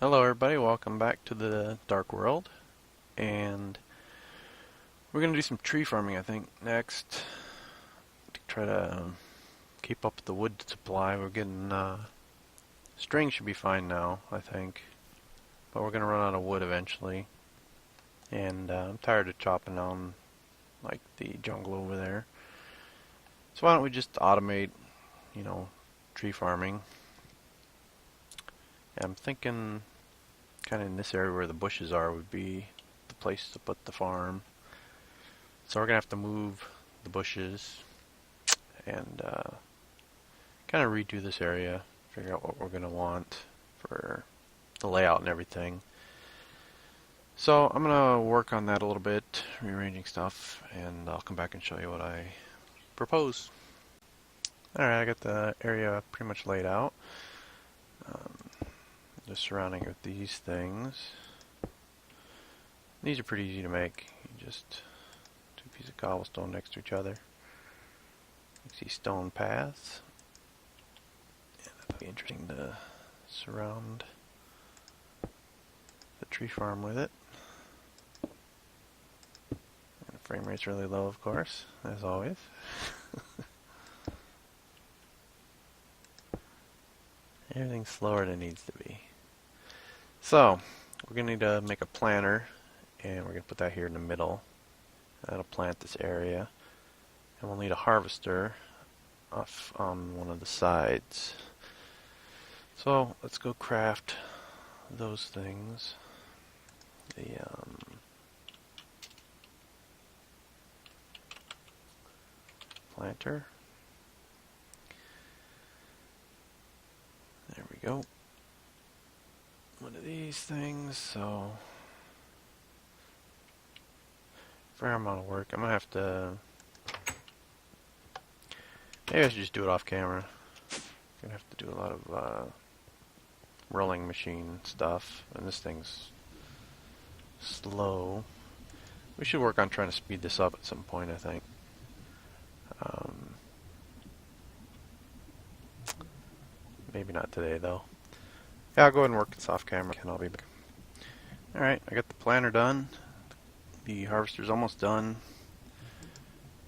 Hello everybody, welcome back to the Dark World, and we're going to do some tree farming I think next to try to keep up with the wood supply. We're getting, string should be fine now I think, but we're going to run out of wood eventually, and I'm tired of chopping down like the jungle over there, so why don't we just automate, tree farming. And I'm thinking kind of in this area where the bushes are would be the place to put the farm. So we're going to have to move the bushes and kind of redo this area, figure out what we're going to want for the layout and everything. So I'm going to work on that a little bit, rearranging stuff, and I'll come back and show you what I propose. Alright, I got the area pretty much laid out. Just surrounding it with these things. These are pretty easy to make. You just two pieces of cobblestone next to each other. You see stone paths. And that'll be interesting to surround the tree farm with it. And the frame rate's really low, of course, as always. Everything's slower than it needs to be. So, we're going to need to make a planter, and we're going to put that here in the middle. That'll plant this area. And we'll need a harvester off on one of the sides. So, let's go craft those things. The planter. There we go. One of these things, so fair amount of work. I'm gonna have to, maybe I should just do it off camera. I'm gonna have to do a lot of rolling machine stuff, and this thing's slow. We should work on trying to speed this up at some point, I think. Maybe not today though. Yeah, I'll go ahead and work this off camera and I'll be back. Alright, I got the planter done. The harvester's almost done.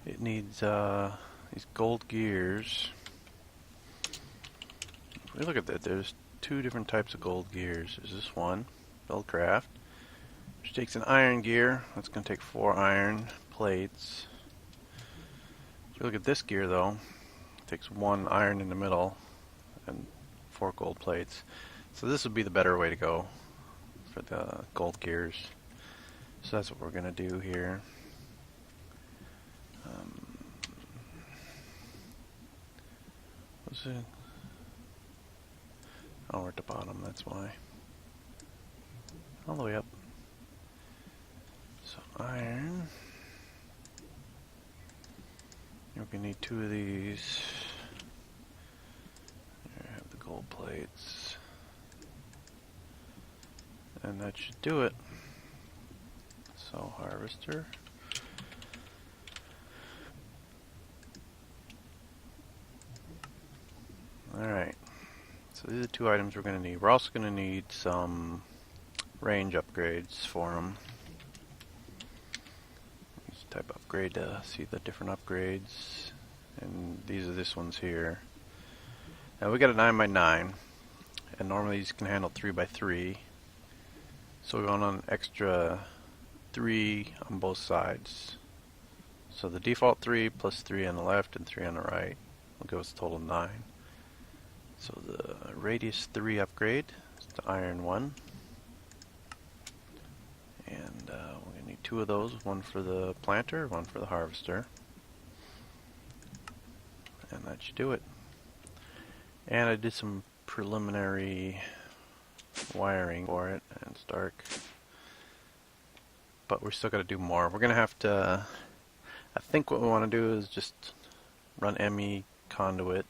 It needs these gold gears. If we look at that, there's two different types of gold gears. There's this one, Buildcraft, which takes an iron gear. That's going to take 4 iron plates. If you look at this gear though, it takes 1 iron in the middle and 4 gold plates. So this would be the better way to go for the gold gears. So that's what we're going to do here. What's it? Oh, we're at the bottom, that's why. All the way up. So iron. We're going to need 2 of these. There, I have the gold plates. And that should do it. So harvester. Alright. So these are the 2 items we're going to need. We're also going to need some range upgrades for them. Use type upgrade to see the different upgrades. And these are this ones here. Now we got a 9x9. And normally these can handle 3x3. So we want an extra 3 on both sides. So the default 3 plus 3 on the left and 3 on the right will give us a total of 9. So the radius 3 upgrade is the iron 1. And we're going to need 2 of those, one for the planter, one for the harvester. And that should do it. And I did some preliminary wiring for it, and it's dark, but we're still got to do more. We're gonna have to, I think what we want to do is just run ME conduit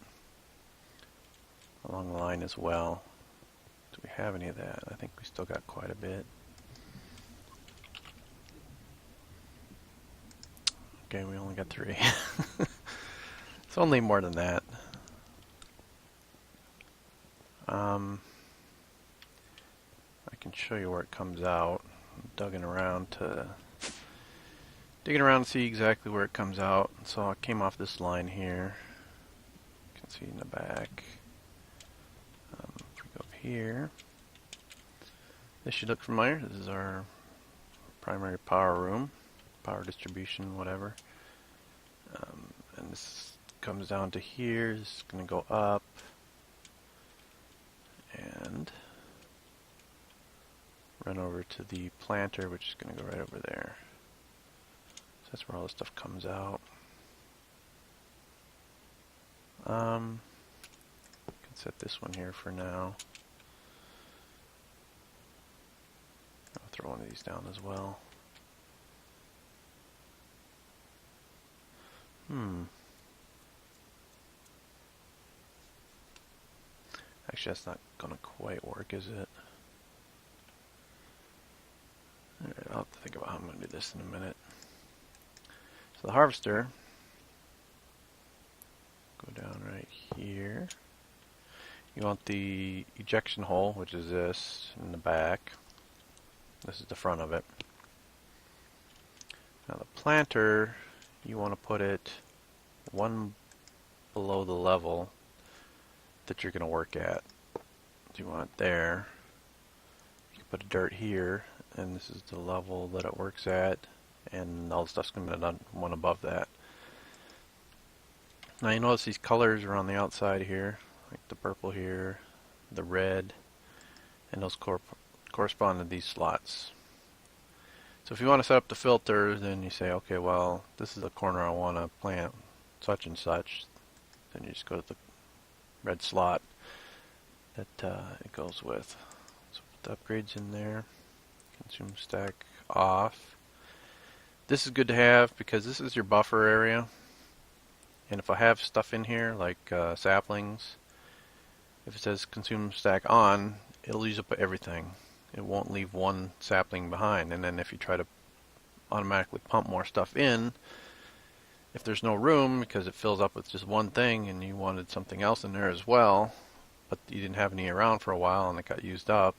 along the line as well. Do we have any of that? I think we still got quite a bit. Okay, we only got 3. It's only more than that. can show you where it comes out. I'm digging around to see exactly where it comes out. So I came off this line here. You can see in the back. If we go up here, this should look familiar. This is our primary power room, power distribution, whatever. And this comes down to here. This is going to go up and run over to the planter, which is going to go right over there. So that's where all this stuff comes out. I can set this one here for now. I'll throw one of these down as well. Actually, that's not going to quite work, is it? Alright, I'll have to think about how I'm going to do this in a minute. So the harvester, go down right here. You want the ejection hole, which is this, in the back. This is the front of it. Now the planter, you want to put it one below the level that you're going to work at. So you want it there. You can put a dirt here, and this is the level that it works at, and all the stuff's going to be done one above that. Now you notice these colors are on the outside here, like the purple here, the red, and those correspond to these slots. So if you want to set up the filter, then you say, okay, well, this is the corner I want to plant such and such. Then you just go to the red slot that it goes with. So put the upgrades in there. Consume stack off. This is good to have because this is your buffer area. And if I have stuff in here like saplings, if it says consume stack on, it'll use up everything. It won't leave one sapling behind. And then if you try to automatically pump more stuff in, if there's no room because it fills up with just one thing and you wanted something else in there as well, but you didn't have any around for a while and it got used up,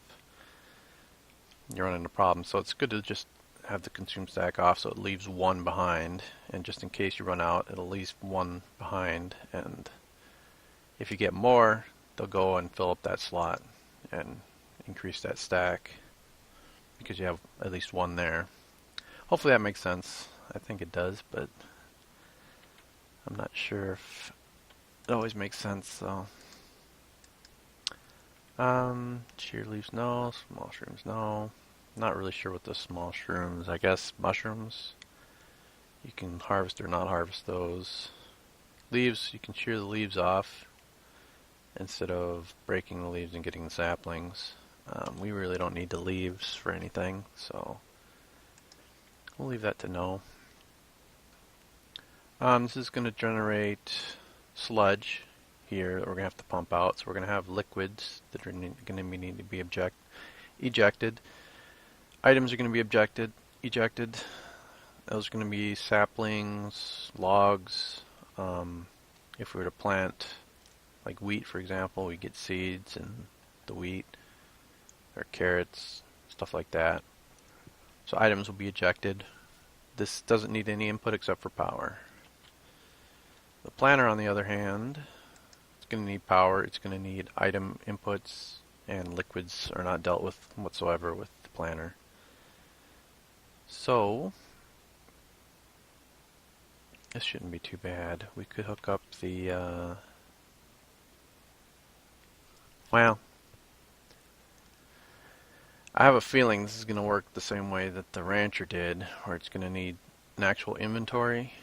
you're running into problems. So it's good to just have the consume stack off so it leaves one behind, and just in case you run out, it'll leave one behind, and if you get more, they'll go and fill up that slot and increase that stack because you have at least one there. Hopefully that makes sense. I think it does, but I'm not sure if it always makes sense. So shear leaves no, small shrooms no. Not really sure what the small shrooms, I guess mushrooms. You can harvest or not harvest those. Leaves, you can shear the leaves off instead of breaking the leaves and getting the saplings. We really don't need the leaves for anything, so we'll leave that to no. This is going to generate sludge here that we're going to have to pump out. So we're going to have liquids that are going to need to be ejected. Items are going to be ejected. Those are going to be saplings, logs. If we were to plant like wheat, for example, we get seeds and the wheat, or carrots, stuff like that. So items will be ejected. This doesn't need any input except for power. The planter, on the other hand, it's going to need power. It's going to need item inputs, and liquids are not dealt with whatsoever with the planter. So this shouldn't be too bad. We could hook up the well, I have a feeling this is going to work the same way that the rancher did, where it's going to need an actual inventory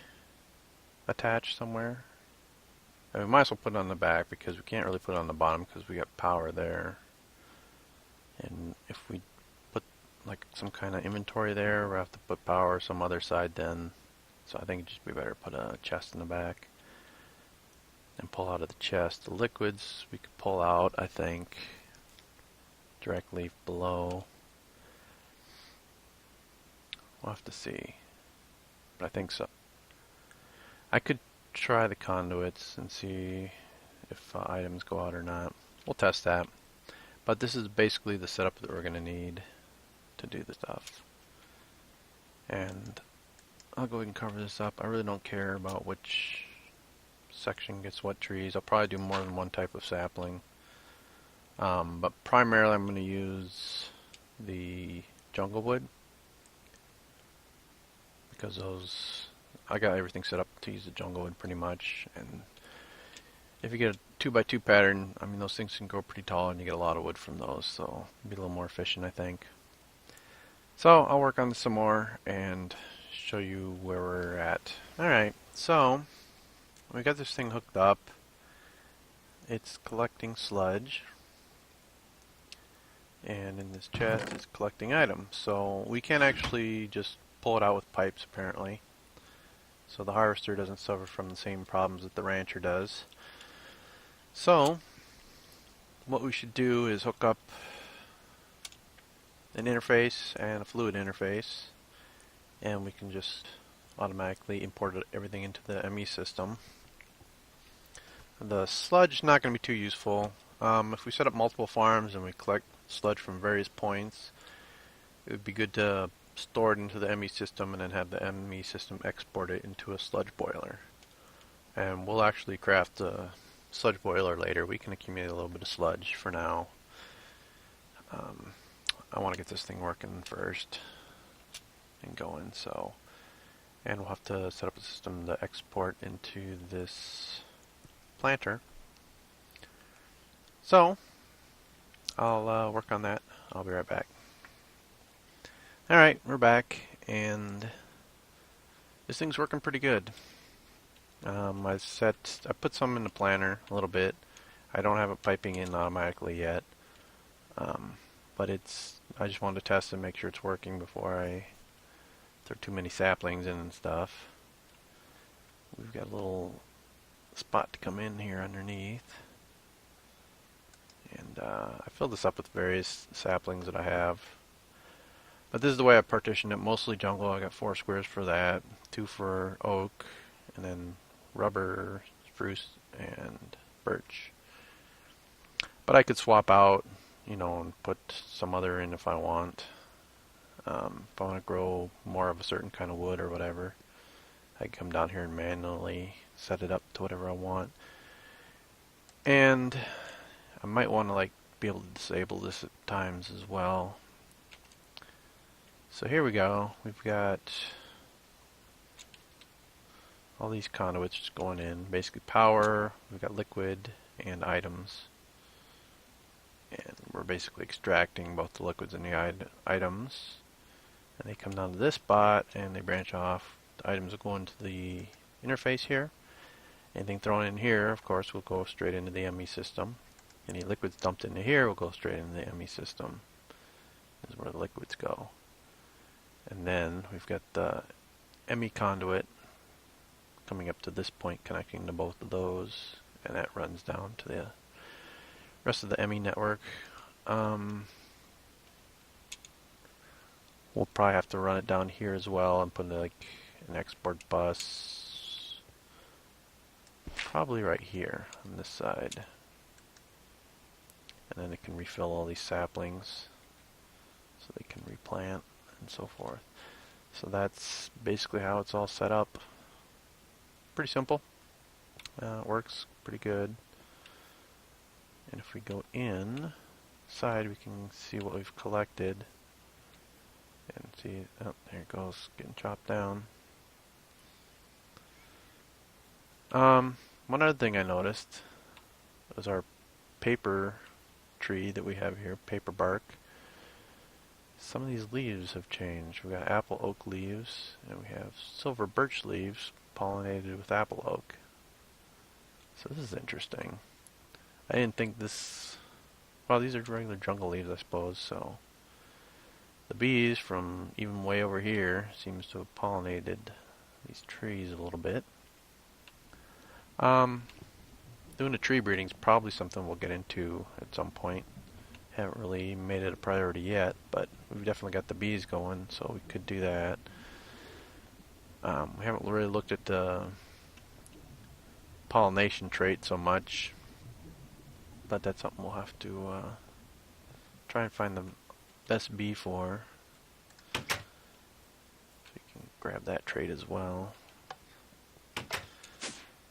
attached somewhere. And we might as well put it on the back because we can't really put it on the bottom because we got power there. And if we put like some kind of inventory there, we'll have to put power some other side then. So I think it'd just be better to put a chest in the back and pull out of the chest. The liquids we could pull out, I think, directly below. We'll have to see, but I think so. I could try the conduits and see if items go out or not. We'll test that. But this is basically the setup that we're going to need to do the stuff. And I'll go ahead and cover this up. I really don't care about which section gets what trees. I'll probably do more than one type of sapling. But primarily I'm going to use the jungle wood, because I got everything set up to use the jungle wood pretty much. And if you get a 2x2 pattern, I mean, those things can grow pretty tall and you get a lot of wood from those, so it'll be a little more efficient, I think. So I'll work on this some more and show you where we're at. Alright, so we got this thing hooked up. It's collecting sludge, and in this chest it's collecting items. So we can actually just pull it out with pipes, apparently, so the harvester doesn't suffer from the same problems that the rancher does. So what we should do is hook up an interface and a fluid interface, and we can just automatically import everything into the ME system. The sludge is not going to be too useful. If we set up multiple farms and we collect sludge from various points, it would be good to store it into the ME system and then have the ME system export it into a sludge boiler. And we'll actually craft a sludge boiler later. We can accumulate a little bit of sludge for now. I want to get this thing working first and going, and we'll have to set up a system to export into this planter. So I'll work on that. I'll be right back. Alright, we're back, and this thing's working pretty good. I put some in the planter a little bit. I don't have it piping in automatically yet, but I just wanted to test and make sure it's working before I throw too many saplings in and stuff. We've got a little spot to come in here underneath, and I filled this up with various saplings that I have. But this is the way I partitioned it. Mostly jungle. I got 4 squares for that, 2 for oak, and then rubber, spruce, and birch. But I could swap out, and put some other in if I want. If I want to grow more of a certain kind of wood or whatever, I can come down here and manually set it up to whatever I want. And I might want to be able to disable this at times as well. So here we go. We've got all these conduits going in. Basically power, we've got liquid, and items. And we're basically extracting both the liquids and the items. And they come down to this spot and they branch off. The items will go into the interface here. Anything thrown in here, of course, will go straight into the ME system. Any liquids dumped into here will go straight into the ME system. This is where the liquids go. And then we've got the ME conduit coming up to this point, connecting to both of those, and that runs down to the rest of the ME network. We'll probably have to run it down here as well and put an export bus probably right here on this side, and then it can refill all these saplings so they can replant and so forth. So that's basically how it's all set up. Pretty simple. It works pretty good. And if we go inside, we can see what we've collected. And see, oh, there it goes, getting chopped down. One other thing I noticed was our paper tree that we have here, paper bark. Some of these leaves have changed. We've got apple oak leaves, and we have silver birch leaves pollinated with apple oak. So this is interesting. I didn't think this... Well, these are regular jungle leaves, I suppose, so... The bees from even way over here seems to have pollinated these trees a little bit. Doing a tree breeding is probably something we'll get into at some point. Haven't really made it a priority yet, but we've definitely got the bees going, so we could do that. We haven't really looked at the pollination trait so much, but that's something we'll have to try and find the best B for. So you can grab that trait as well.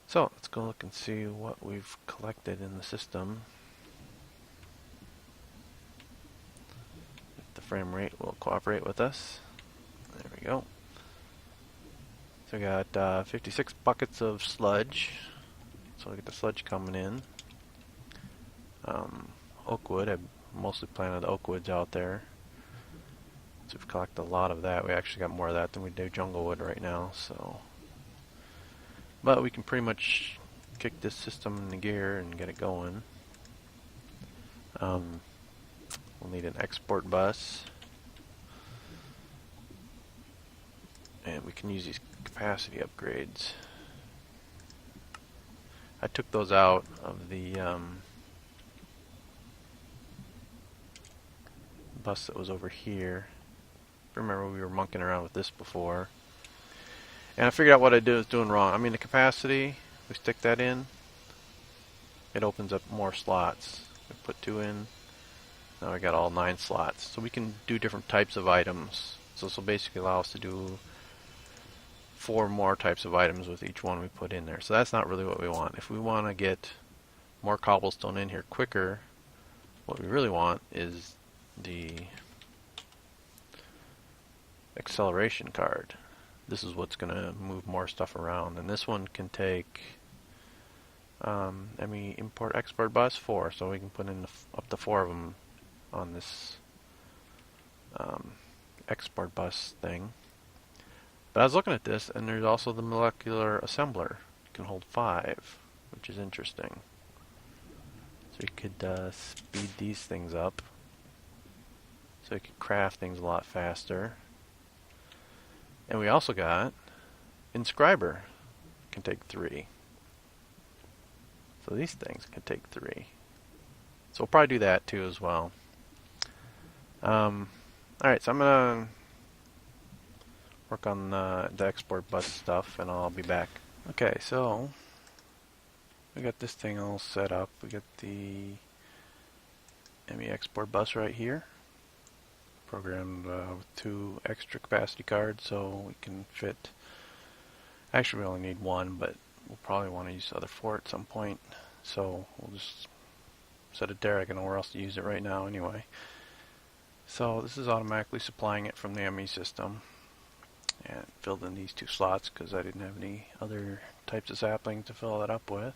So let's go look and see what we've collected in the system. If the frame rate will cooperate with us. There we go. So we got 56 buckets of sludge. So we get the sludge coming in. Oak wood, I mostly planted oak woods out there. So we've collected a lot of that. We actually got more of that than we do jungle wood right now. So, but we can pretty much kick this system into gear and get it going. We'll need an export bus. And we can use these capacity upgrades. I took those out of the bus that was over here. Remember we were monkeying around with this before. And I figured out what I was doing wrong. I mean the capacity, we stick that in, it opens up more slots. We put 2 in, now we got all 9 slots. So we can do different types of items. So this will basically allow us to do 4 more types of items with each one we put in there. So that's not really what we want. If we want to get more cobblestone in here quicker, what we really want is the acceleration card. This is what's going to move more stuff around, and this one can take import export bus 4, so we can put in up to 4 of them on this export bus thing. But I was looking at this, and there's also the molecular assembler. It can hold 5, which is interesting. So you could speed these things up. So you could craft things a lot faster. And we also got inscriber. Can take 3. So these things can take 3. So we'll probably do that too as well. Alright, so I'm going to work on the export bus stuff, and I'll be back. Okay, so we got this thing all set up. We got the ME export bus right here, programmed with 2 extra capacity cards, so we can fit. Actually, we only need 1, but we'll probably want to use the other 4 at some point. So we'll just set it there. I don't know where else to use it right now anyway. So this is automatically supplying it from the ME system. And filled in these 2 slots because I didn't have any other types of saplings to fill that up with.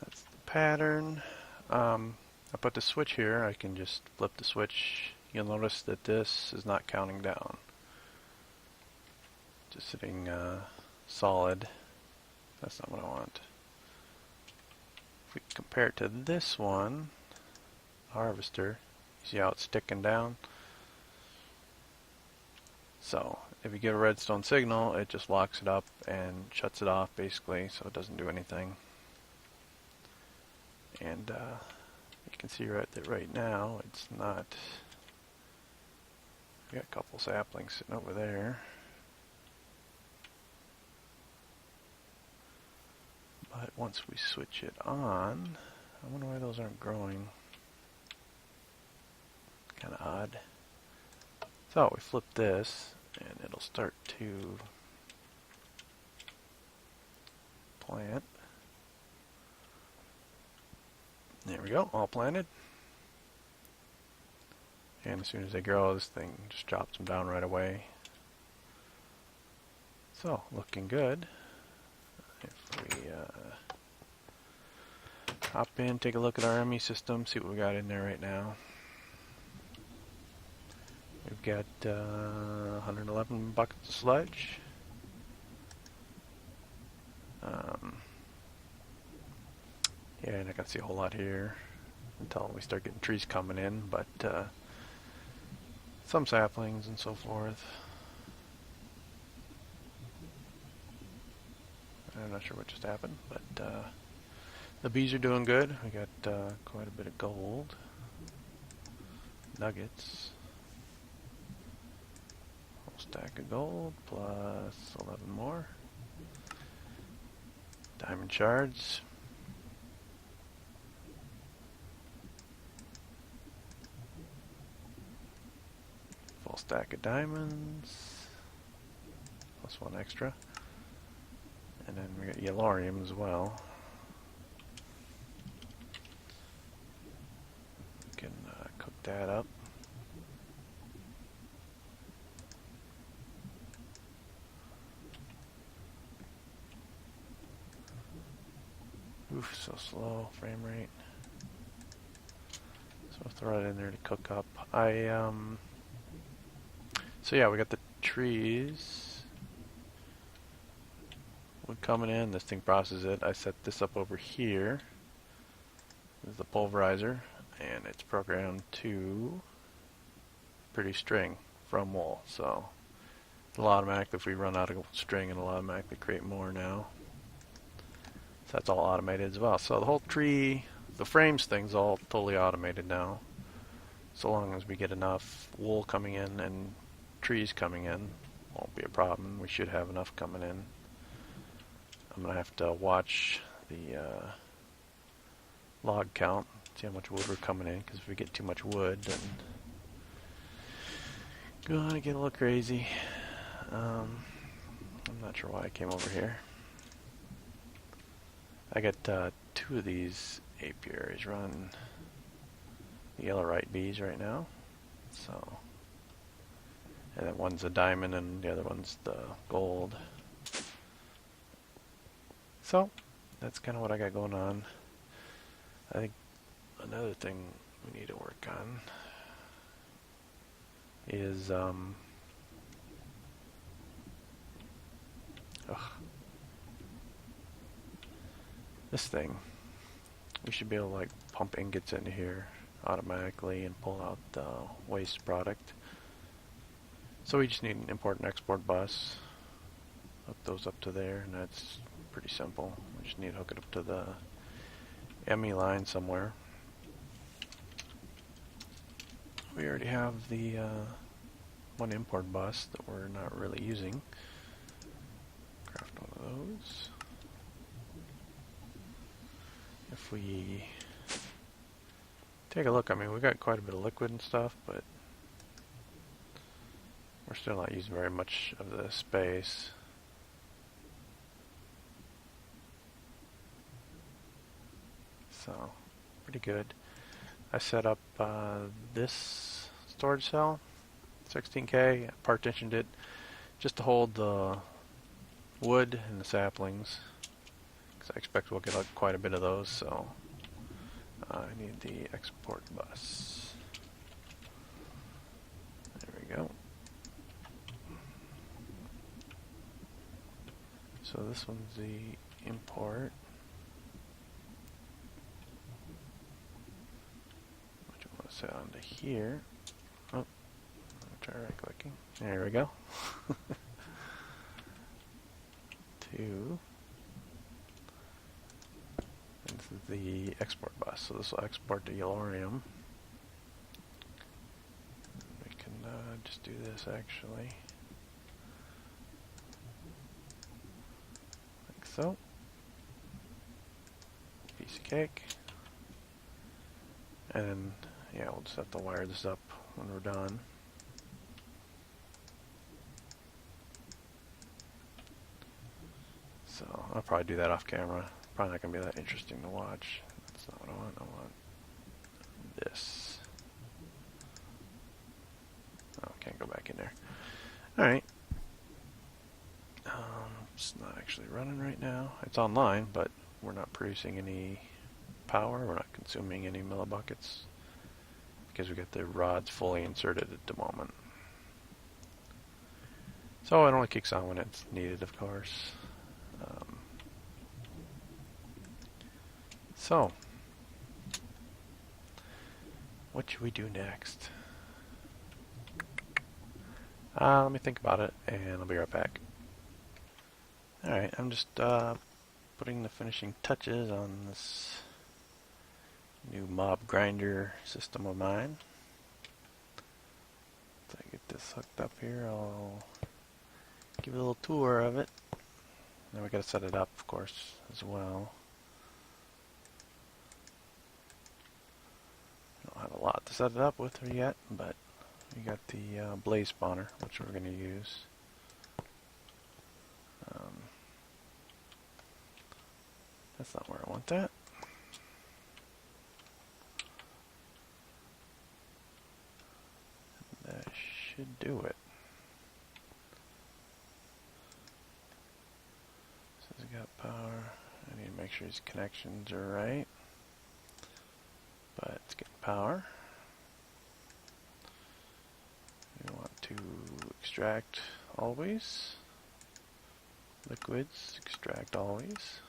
That's the pattern. I put the switch here. I can just flip the switch. You'll notice that this is not counting down. Just sitting solid. That's not what I want. If we compare it to this one, harvester, you see how it's sticking down? So if you get a redstone signal, it just locks it up and shuts it off basically, so it doesn't do anything. And you can see right now it's not. We got a couple saplings sitting over there, but once we switch it on, I wonder why those aren't growing. Kind of odd. So we flip this, and it'll start to plant. There we go, all planted. And as soon as they grow, this thing just drops them down right away. So, looking good. If we hop in, take a look at our ME system, see what we got in there right now. We've got 111 buckets of sludge. Yeah, you're not going to see a whole lot here until we start getting trees coming in, but some saplings and so forth. I'm not sure what just happened, but the bees are doing good. We got quite a bit of gold. Nuggets. Whole stack of gold plus 11 more. Diamond shards. Full stack of diamonds. Plus one extra. And then we got yellorium as well. We can cook that up. Oof, so slow, frame rate. So I'll throw it in there to cook up. So yeah, we got the trees. Wood coming in, this thing processes it. I set this up over here. This is the pulverizer, and it's programmed to produce string from wool. So it'll automatically, if we run out of string, it'll automatically create more now. So that's all automated as well. So the whole tree, the frames thing's all totally automated now. So long as we get enough wool coming in and trees coming in, won't be a problem. We should have enough coming in. I'm going to have to watch the log count, see how much wood we're coming in, because if we get too much wood, then gonna get a little crazy. I'm not sure why I came over here. I got two of these apiaries running the yellorite bees right now. So, and then one's a diamond and the other one's the gold. So that's kind of what I got going on. I think another thing we need to work on is this thing. We should be able to like pump ingots into here automatically and pull out the waste product. So we just need an import and export bus. Hook those up to there, and that's pretty simple. We just need to hook it up to the ME line somewhere. We already have the one import bus that we're not really using. Craft one of those. If we take a look, I mean, we got quite a bit of liquid and stuff, but we're still not using very much of the space. So, pretty good. I set up this storage cell, 16K, partitioned it just to hold the wood and the saplings, because I expect we'll get quite a bit of those, so I need the export bus. There we go. So this one's the import. Which I want to set onto here. Oh, try right clicking. There we go. Two. This is the export bus, so this will export to yellorium. We can just do this actually. Like so. Piece of cake. And yeah, we'll just have to wire this up when we're done. So I'll probably do that off camera. Probably not going to be that interesting to watch. That's not what I want. I want this. Oh, can't go back in there. Alright. It's not actually running right now. It's online, but we're not producing any power. We're not consuming any millibuckets because we got the rods fully inserted at the moment. So it only kicks on when it's needed, of course. So, what should we do next? Let me think about it, and I'll be right back. Alright, I'm just putting the finishing touches on this new mob grinder system of mine. Once I get this hooked up here, I'll give you a little tour of it. Then we gotta set it up, of course, as well. Don't have a lot to set it up with yet, but you got the blaze spawner, which we're going to use. That's not where I want that. That should do it. So it's got power. I need to make sure these connections are right. But it's getting power. We want to extract always. Liquids, extract always.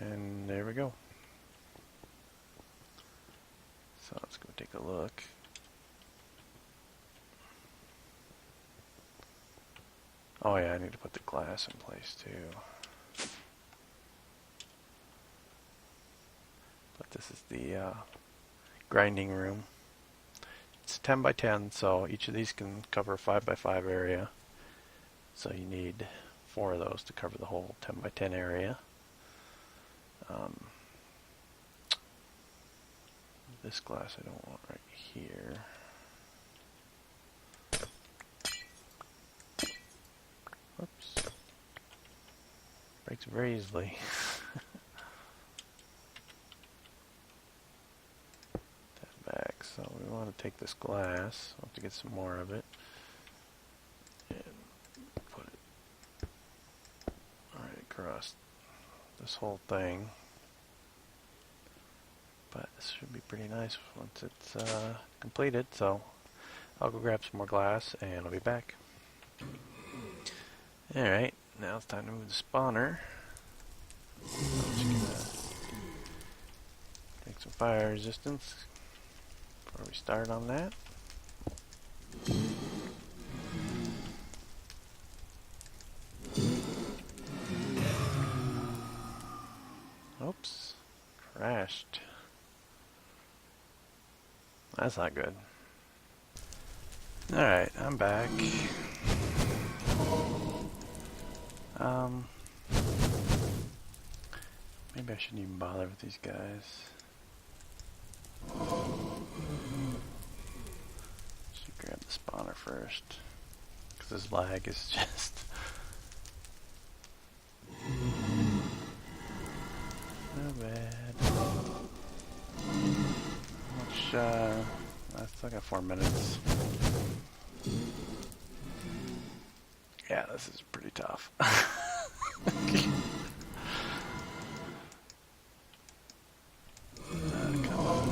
And there we go. So let's go take a look. Oh yeah, I need to put the glass in place too. But this is the grinding room. It's 10 by 10, so each of these can cover a 5 by 5 area. So you need 4 of those to cover the whole 10 by 10 area. This glass I don't want right here. Whoops. Breaks very easily. That back. So we want to take this glass. We'll have to get some more of it. And put it right across this whole thing. But this should be pretty nice once it's completed. So I'll go grab some more glass and I'll be back. Alright, now it's time to move the spawner. I'm just gonna take some fire resistance before we start on that. Oops, crashed. That's not good. Alright, I'm back. Maybe I shouldn't even bother with these guys. Should grab the spawner first. Because this lag is just... so bad. I still got 4 minutes. Yeah, this is pretty tough. Come on.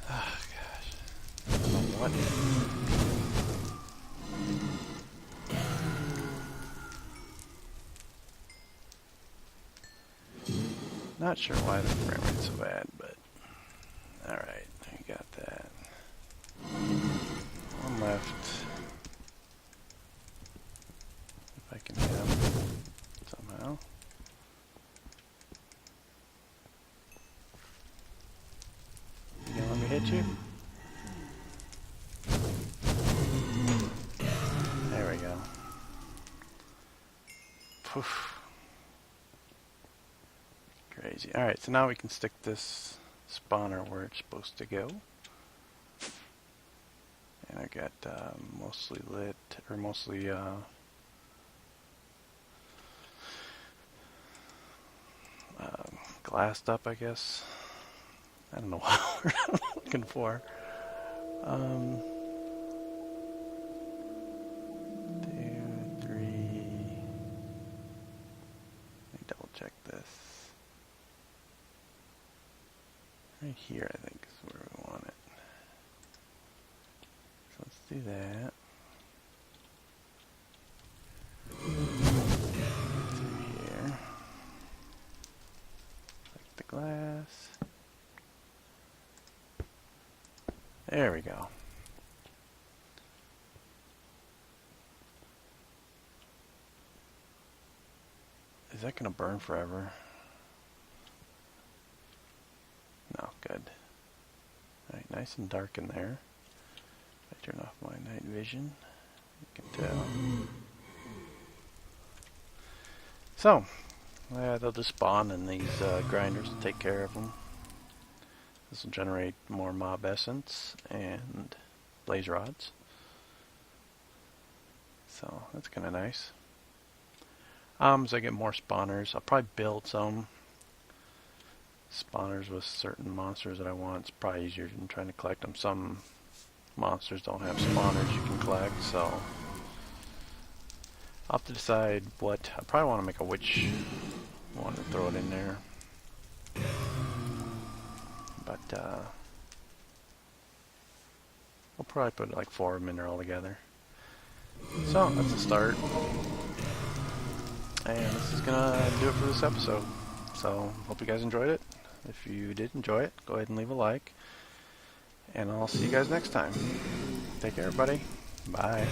Oh gosh. What? Not sure why the frame rate's so bad, but alright, we got that. One left. If I can hit him somehow. You gonna let me hit you? There we go. Poof. Crazy. Alright, so now we can stick this spawner where it's supposed to go. And I got mostly lit, or mostly glassed up, I guess. I don't know what word I'm looking for. 2, 3. Let me double check this. Right here, I think, is where we want it. So let's do that. Through here. Like the glass. There we go. Is that going to burn forever? No, good. Alright, nice and dark in there. I turn off my night vision. You can tell. So, yeah, they'll just spawn, and these grinders will take care of them. This will generate more mob essence and blaze rods. So that's kind of nice. As I get more spawners, I'll probably build some spawners with certain monsters that I want. It's probably easier than trying to collect them. Some monsters don't have spawners you can collect, so I'll have to decide what. I probably want to make a witch one to throw it in there. But we'll probably put like 4 of them in there all together. So that's the start. And this is gonna do it for this episode. So hope you guys enjoyed it. If you did enjoy it, go ahead and leave a like. And I'll see you guys next time. Take care, everybody. Bye.